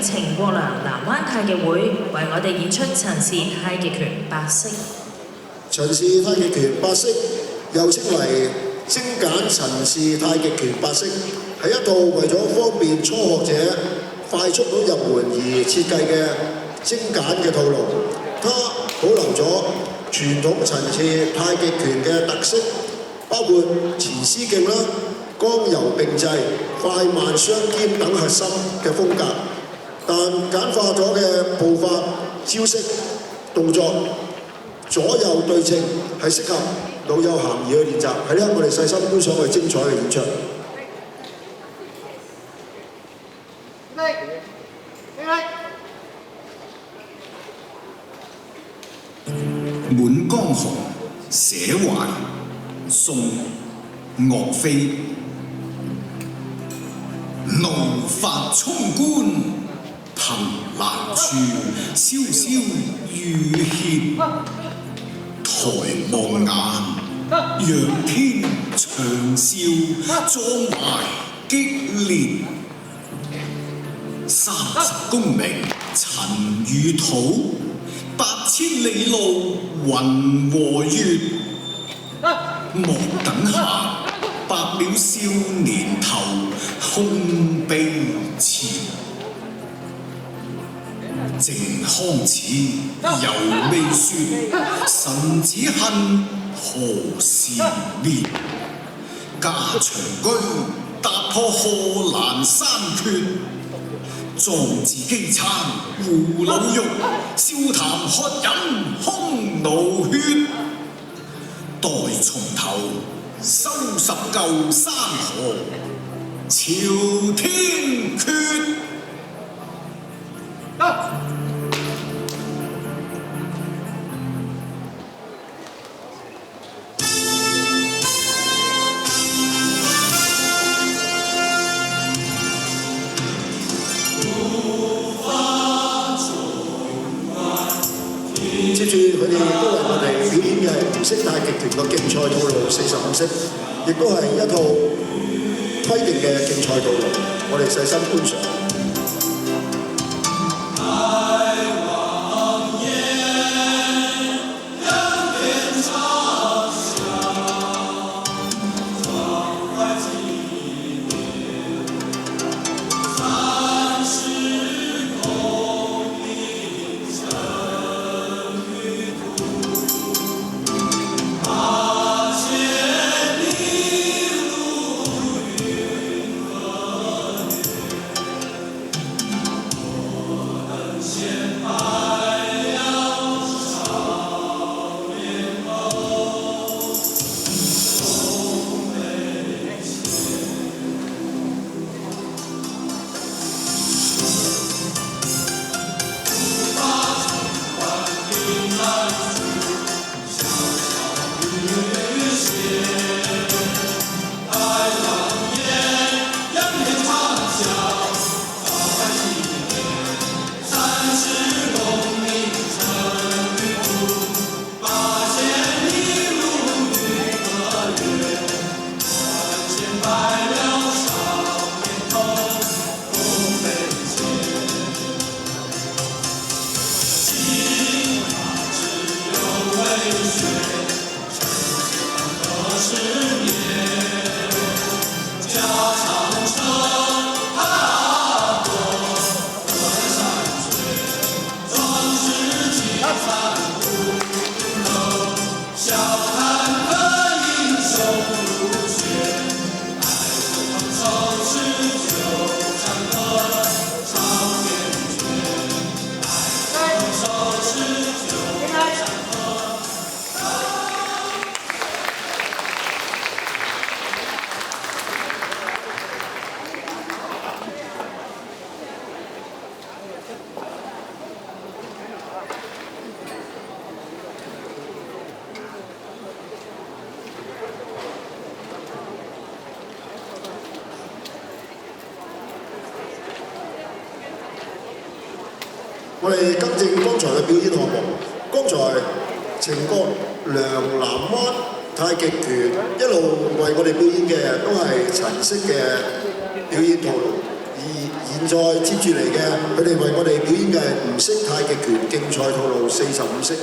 程國良南灣太極會為我哋演出陳氏太極拳八式。陳氏太極拳八式又稱為精簡陳氏太極拳八式，係一套為咗方便初學者快速咁入門而設計嘅精簡嘅套路。它保留咗傳統陳氏太極拳嘅特色，包括前絲勁啦、剛柔並濟、快慢雙肩等核心嘅風格，但簡化咗嘅步法、招式、動作左右對稱，係適合老幼咸宜去練習。喺呢，我哋細心觀賞佢精彩嘅演出。滿江紅寫還，宋岳飛。怒髮衝冠，憑欄處，蕭蕭雨歇。抬望眼，仰天長嘯，壯懷激烈。30功名塵與土，8000里路雲和月。莫等閒，白了少年頭，空悲切。靖康恥，猶未雪，臣子恨，何時滅？家長居，踏破賀蘭山缺。壯志飢餐胡虜肉，笑談喝飲匈奴血。待從頭收拾舊山河，朝天闕。接住佢哋亦都為我哋表演嘅唔識太極拳嘅競賽套路45式，亦都係一套規定嘅競賽套路，我哋細心觀賞。我哋更正剛才嘅表演項目，剛才程國良南灣太極拳一路為我哋表演嘅都係陳式嘅表演套路，而現在接住嚟嘅，佢哋為我哋表演嘅係唔識太極拳競賽套路45式。